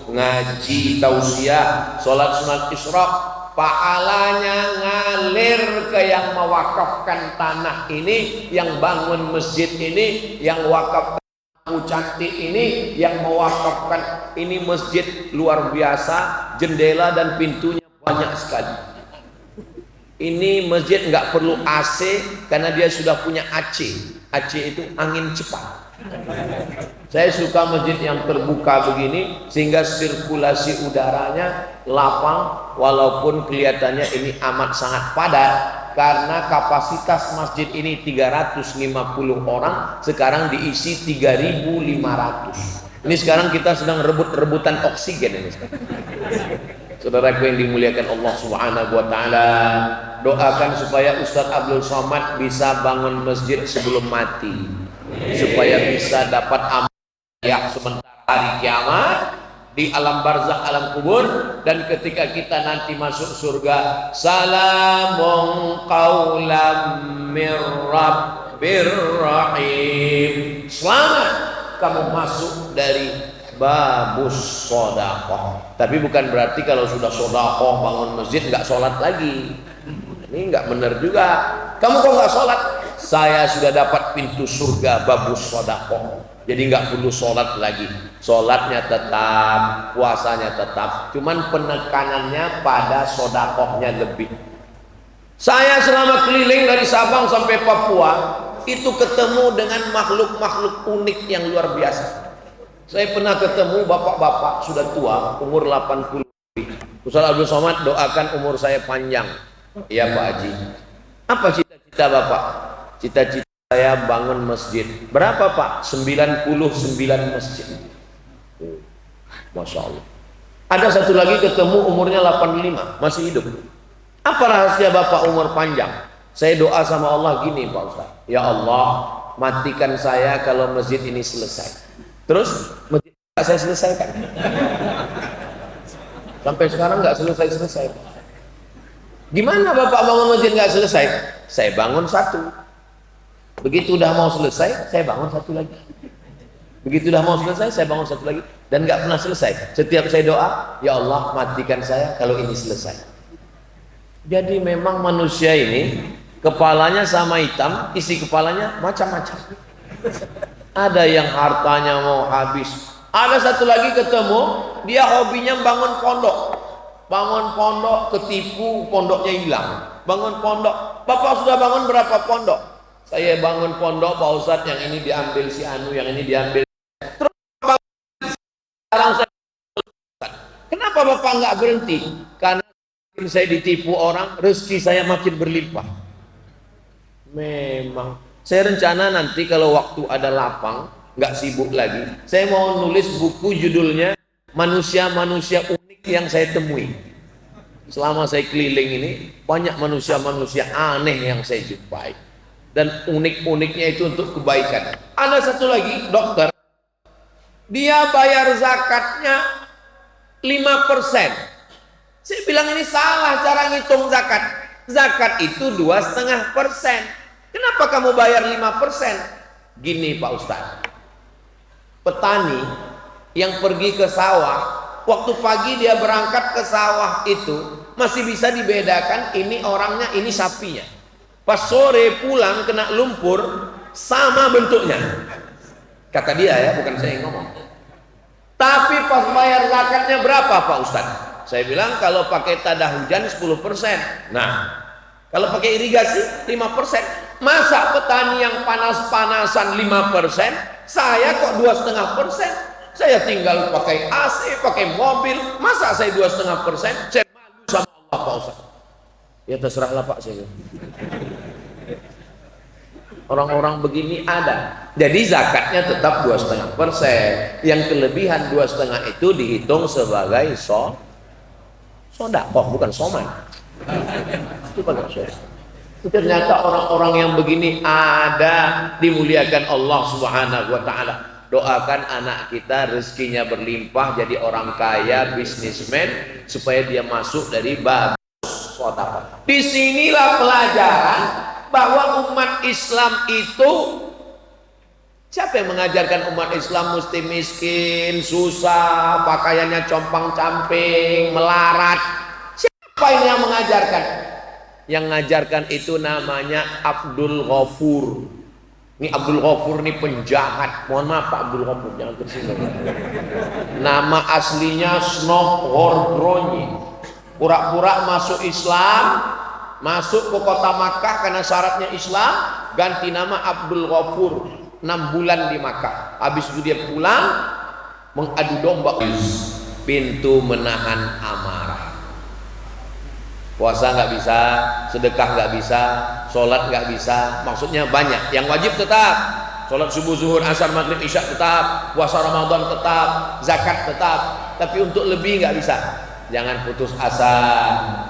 S1: ngaji tausiah, sholat sunat isyraq, pahalanya ngalir ke yang mewakafkan tanah ini, yang bangun masjid ini, yang wakaf cantik ini, yang mewakafkan ini masjid luar biasa, jendela dan pintunya banyak sekali. Ini masjid nggak perlu AC karena dia sudah punya AC. AC itu angin cepat. Saya suka masjid yang terbuka begini sehingga sirkulasi udaranya lapang, walaupun kelihatannya ini amat sangat padat karena kapasitas masjid ini 350 orang, sekarang diisi 3.500. Ini sekarang kita sedang rebut-rebutan oksigen ini. Saudaraku yang dimuliakan Allah Subhanahu wa taala, doakan supaya Ustadz Abdul Somad bisa bangun masjid sebelum mati, supaya bisa dapat amal ya sementara hari kiamat, di alam barzakh, alam kubur, dan ketika kita nanti masuk surga, salamun qaulam mir rabbir rahim. Selamat kamu masuk dari babus sodakoh. Tapi bukan berarti kalau sudah sodakoh bangun masjid nggak sholat lagi. Ini nggak benar juga. Kamu kok nggak sholat? Saya sudah dapat pintu surga babus sodakoh. Jadi nggak perlu sholat lagi. Sholatnya tetap, puasanya tetap. Cuman penekanannya pada sodakohnya lebih. Saya selama keliling dari Sabang sampai Papua itu ketemu dengan makhluk-makhluk unik yang luar biasa. Saya pernah ketemu bapak-bapak sudah tua, umur 80 lebih. Ustaz Abdul Somad, doakan umur saya panjang. Iya Pak Haji. Apa cita-cita Bapak? Cita-cita saya bangun masjid. Berapa Pak? 99 masjid. Masya Allah. Ada satu lagi ketemu umurnya 85, masih hidup. Apa rahasia Bapak umur panjang? Saya doa sama Allah gini Pak Ustaz. Ya Allah, matikan saya kalau masjid ini selesai. Terus masjid nggak saya selesaikan. Sampai sekarang nggak selesai. Gimana Bapak bangun masjid nggak selesai? Saya bangun satu. Begitu udah mau selesai, saya bangun satu lagi. Begitu udah mau selesai, saya bangun satu lagi. Dan nggak pernah selesai. Setiap saya doa, ya Allah matikan saya kalau ini selesai. Jadi memang manusia ini kepalanya sama hitam, isi kepalanya macam-macam. Ada yang hartanya mau habis. Ada satu lagi ketemu, dia hobinya bangun pondok. Bangun pondok, ketipu, pondoknya hilang. Bangun pondok. Bapak sudah bangun berapa pondok? Saya bangun pondok Pak Ustadz, yang ini diambil si Anu, yang ini diambil. Terus sekarang saya, kenapa Bapak nggak berhenti? Karena saya ditipu orang, rezeki saya makin berlimpah. Memang. Saya rencana nanti kalau waktu ada lapang, nggak sibuk lagi, saya mau nulis buku judulnya Manusia-manusia Unik Yang Saya Temui. Selama saya keliling ini, banyak manusia-manusia aneh yang saya jumpai. Dan unik-uniknya itu untuk kebaikan. Ada satu lagi, dokter. Dia bayar zakatnya 5%. Saya bilang ini salah cara ngitung zakat. Zakat itu 2,5%. Kenapa kamu bayar 5%? Gini Pak Ustadz, petani yang pergi ke sawah, waktu pagi dia berangkat ke sawah itu masih bisa dibedakan ini orangnya, ini sapinya. Pas sore pulang kena lumpur, sama bentuknya. Kata dia ya, bukan saya yang ngomong. Tapi pas bayar zakatnya berapa Pak Ustadz? Saya bilang kalau pakai tada hujan 10%. Nah, kalau pakai irigasi 5%. Masa petani yang panas-panasan 5%, saya kok 2,5%? Saya tinggal pakai AC, pakai mobil, masa saya 2,5%? Saya malu sama Allah Pak Ustaz. Ya terserahlah Pak saya. Orang-orang begini ada. Jadi zakatnya tetap 2,5%. Yang kelebihan 2,5 itu dihitung sebagai sodakoh, bukan soman. Itu bukan sodakoh. Ternyata orang-orang yang begini ada, dimuliakan Allah Subhanahu wa taala. Doakan anak kita rezekinya berlimpah, jadi orang kaya, bisnismen, supaya dia masuk dari bab sodakoh. Disinilah pelajaran bahwa umat Islam itu, siapa yang mengajarkan umat Islam mesti miskin, susah, pakaiannya compang-camping, melarat? Siapa ini yang mengajarkan? Yang mengajarkan itu namanya Abdul Ghafur. Ini Abdul Ghafur ini penjahat. Mohon maaf Pak Abdul Ghafur, jangan tersinggung. Nama aslinya Snoh Gordronyi. Pura-pura masuk Islam, masuk ke kota Makkah karena syaratnya Islam, ganti nama Abdul Ghafur. 6 bulan di Makkah. Habis itu dia pulang mengadu domba. Pintu menahan amarah. Puasa nggak bisa, sedekah nggak bisa, sholat nggak bisa. Maksudnya banyak. Yang wajib tetap, sholat subuh, zuhur, asar, maghrib, isya tetap, puasa Ramadan tetap, zakat tetap. Tapi untuk lebih nggak bisa. Jangan putus asa.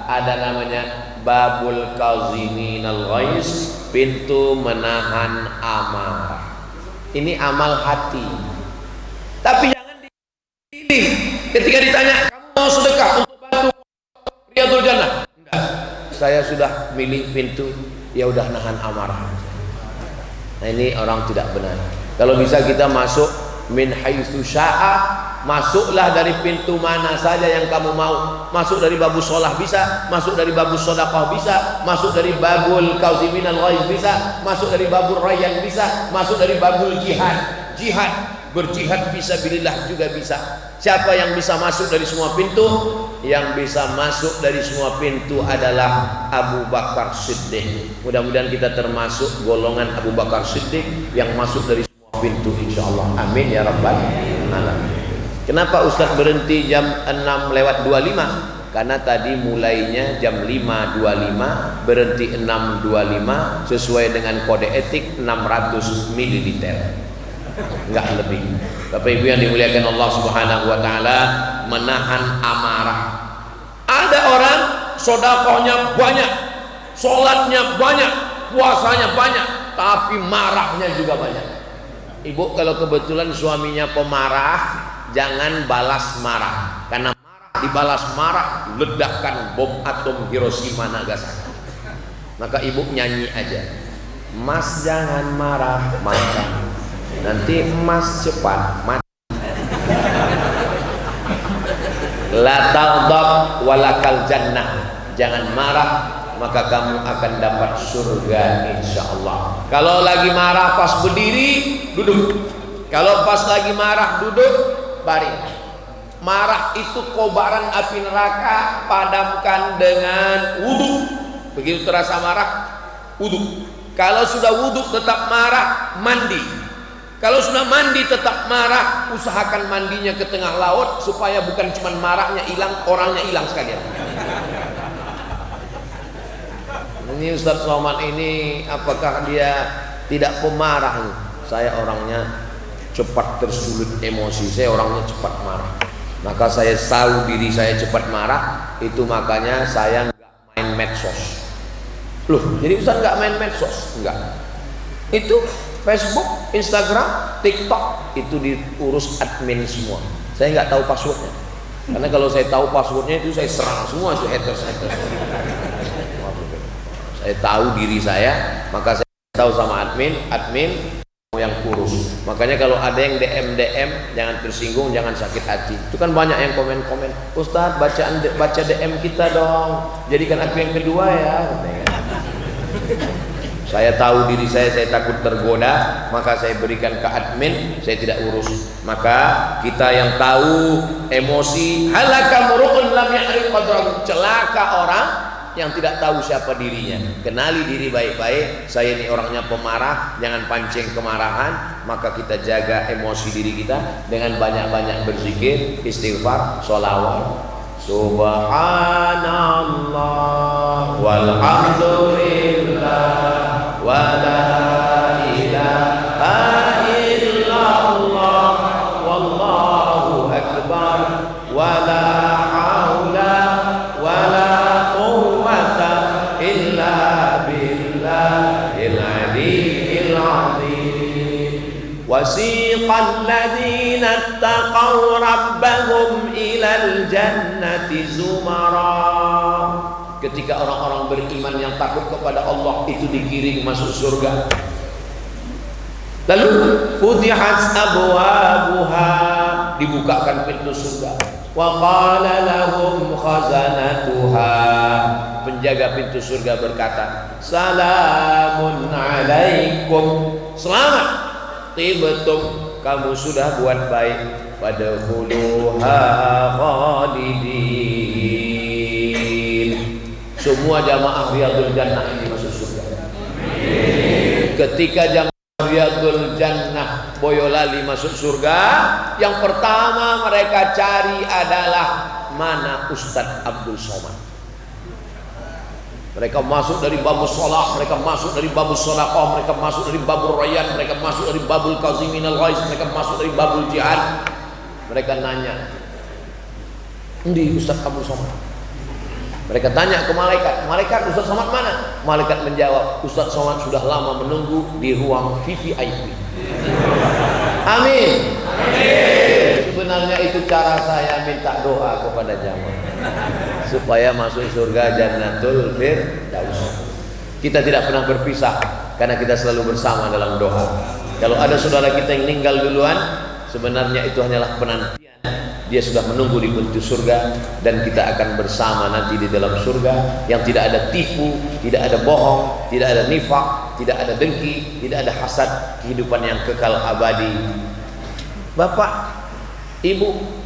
S1: Ada namanya babul kaziminal ghaiz, pintu menahan amarah. Ini amal hati. Tapi jangan dipilih. Ketika ditanya, kamu mau sedekah untuk bantu Riyadul Jannah? Enggak. Saya sudah milih pintu, ya udah nahan amarah. Nah, ini orang tidak benar. Kalau bisa kita masuk min haitsu syaa, masuklah dari pintu mana saja yang kamu mau. Masuk dari babus sholah bisa, masuk dari babus sedekah bisa, masuk dari babul kauziminal ghaiz bisa, masuk dari babul rayyan bisa, masuk dari babul jihad. Jihad, berjihad fisabilillah juga bisa. Siapa yang bisa masuk dari semua pintu? Yang bisa masuk dari semua pintu adalah Abu Bakar Siddiq. Mudah-mudahan kita termasuk golongan Abu Bakar Siddiq yang masuk dari pintu, insyaallah. Amin ya rabbal alamin. Kenapa Ustaz berhenti jam 6:25? Karena tadi mulainya jam 5:25, berhenti 6:25 sesuai dengan kode etik 600 ml. Enggak lebih. Bapak Ibu yang dimuliakan Allah Subhanahu wa taala, menahan amarah. Ada orang sedekahnya banyak, sholatnya banyak, puasanya banyak, tapi marahnya juga banyak. Ibu kalau kebetulan suaminya pemarah, jangan balas marah, karena marah dibalas marah, ledakan bom atom Hiroshima Nagasaki. Maka ibu nyanyi aja, Mas jangan marah, marah, nanti emas cepat mati. La taghdab walakal jannah, jangan marah maka kamu akan dapat surga insyaallah. Kalau lagi marah pas berdiri, duduk. Kalau pas lagi marah duduk, baring. Marah itu kobaran api neraka, padamkan dengan wudu. Begitu terasa marah, wudu. Kalau sudah wudu tetap marah, mandi. Kalau sudah mandi tetap marah, usahakan mandinya ke tengah laut supaya bukan cuma marahnya hilang, orangnya hilang sekalian. Ini Ustaz Somad ini apakah dia tidak pemarah? Saya orangnya cepat tersulut emosi, saya orangnya cepat marah. Maka saya tahu diri saya cepat marah, itu makanya saya nggak main medsos. Loh, jadi Ustaz nggak main medsos? Enggak. Itu Facebook, Instagram, TikTok itu diurus admin semua. Saya nggak tahu passwordnya, karena kalau saya tahu passwordnya itu saya serang semua tuh haters. Saya tahu diri saya, maka saya tahu sama admin yang urus. Makanya kalau ada yang DM jangan tersinggung, jangan sakit hati. Itu kan banyak yang komen, Ustadz baca DM kita dong, jadikan aku yang kedua ya. Saya tahu diri saya takut tergoda, maka saya berikan ke admin, saya tidak urus. Maka kita yang tahu emosi, halaka murukun lam ya'rif qadrahu, celaka orang yang tidak tahu siapa dirinya. Kenali diri baik-baik. Saya ini orangnya pemarah, jangan pancing kemarahan. Maka kita jaga emosi diri kita dengan banyak-banyak berzikir, istighfar, sholawat. Subhanallah walhamdulillah wa la akbar wala haula wala quwwata illa billahil aliyyil azim. Wasiqal ladzina taqaw rabbahum ilal jannati zumara. Ketika orang-orang beriman yang takut kepada Allah itu digiring masuk surga. Lalu futihat abwabuha, dibukakan pintu surga. Wa qala lahum khazanatuha, penjaga pintu surga berkata, salamun alaikum, selamat, tibtum, kamu sudah buat baik, fadkhuluha khalidin. Semua jamaah Riyadul Jannah ini masuk surga. Ketika jamaah Riyadul Jannah Boyolali masuk surga, yang pertama mereka cari adalah mana Ustadz Abdul Somad. Mereka masuk dari babul sholah, mereka masuk dari babul sholaqah, mereka masuk dari babul rayyan, mereka masuk dari babul kaziminal ghaiz, mereka masuk dari babul jihad. Mereka nanya, "Endi Ustadz Abdul Somad?" Mereka tanya ke malaikat, "Malaikat, Ustadz Somad mana?" Malaikat menjawab, "Ustadz Somad sudah lama menunggu di ruang VVIP." Amin. Amin. Sebenarnya itu cara saya minta doa kepada jamaah supaya masuk surga Jannatul Firdaus. Kita tidak pernah berpisah karena kita selalu bersama dalam doa. Kalau ada saudara kita yang meninggal duluan, sebenarnya itu hanyalah penantian. Dia sudah menunggu di pintu surga dan kita akan bersama nanti di dalam surga yang tidak ada tipu, tidak ada bohong, tidak ada nifak, tidak ada dengki, tidak ada hasad, kehidupan yang kekal abadi. Bapak, Ibu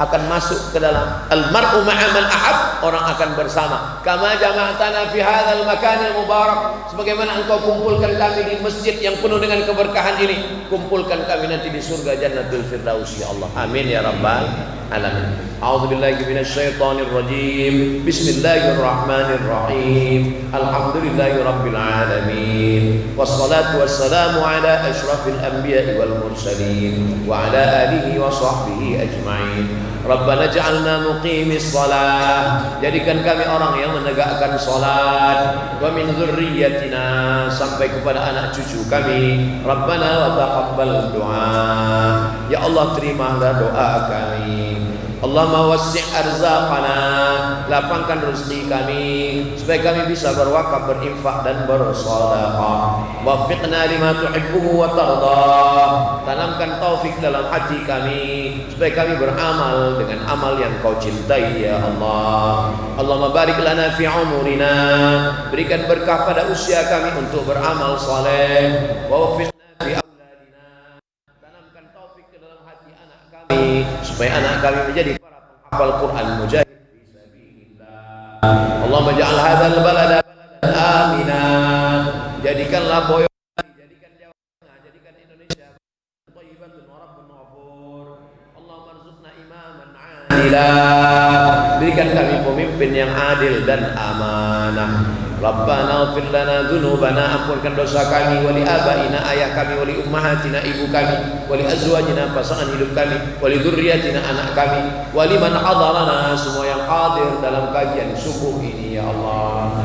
S1: akan masuk ke dalam al-mar'u ma'a man ahab, orang akan bersama. Kama jama'tana fi hadzal makanil mubarak, sebagaimana engkau kumpulkan kami di masjid yang penuh dengan keberkahan ini, kumpulkan kami nanti di surga Jannatul Firdaus ya Allah. Amin ya rabbal alamin. A'udzubillahi minasyaitonir rajim. Bismillahirrahmanirrahim. Alhamdulillahi rabbil alamin. Wassalatu wassalamu ala asyrafil anbiya'i wal mursalin wa ala alihi wa sahbihi ajma'in. Rabbana ja'alna muqimis shalah, jadikan kami orang yang menegakkan salat, wa min dzurriyyatina, sampai kepada anak cucu kami. Rabbana wa taqabbal du'a, ya Allah terimalah doa kami. Allahumma wassi' arzaqana, lapangkan rezeki kami supaya kami bisa berwakaf, berinfak dan bersedekah. Waffiqna lima tuhibbu wa tarda, tanamkan taufik dalam hati kami supaya kami beramal dengan amal yang kau cintai ya Allah. Allahumma barik lana fi umurina, berikan berkah pada usia kami untuk beramal saleh. Wa waffiqna fi auladina, tanamkan taufik ke dalam hati anak kami supaya anak kami menjadi para penghafal Quran mujahid fi sabilillah. Allahumma ja'al hadzal balada baladan amina, jadikanlah Boyolali, jadikan Jawa Tengah, jadikan Indonesia thayyibatun wa rabbun ghafur. Allahumma arzuqna imaman 'adila, berikan kami pemimpin yang adil dan amanah. Rabbana ighfir lana dzunubana, ampunkan dosa kami, wa li abaina, ayah kami, wa li ummahatina, ibu kami, wa li azwajina, pasangan hidup kami, wa li dzurriyyatina, anak kami, wa liman hadarana, semua yang hadir dalam kajian subuh ini ya Allah.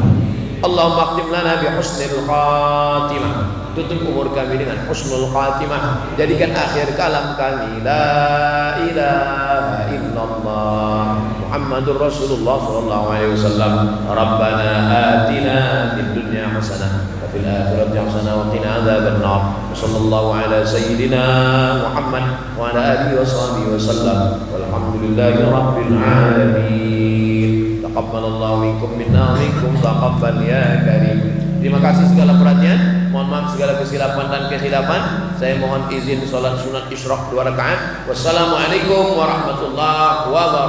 S1: Allahumma akhtim lana bi husnil khatimah, tutup umur kami dengan husnul khatimah, jadikan akhir kalam kami la ilaha illallah Muhammadur Rasulullah sallallahu alaihi wasallam. Rabbana atina fid dunya hasanah wa fil akhirati hasanah wa qina adzabannar. Sallallahu ala sayyidina Muhammad wa ala alihi washabihi wasallam. Walhamdulillahi rabbil alamin. Taqabbalallahu minkum minna wa minkum taqabbal ya karim. Terima kasih segala perhatian, mohon maaf segala kesilapan dan kesilapan. Saya mohon izin salat sunat isyraq 2 rakaat. Wassalamualaikum warahmatullahi wabarakatuh.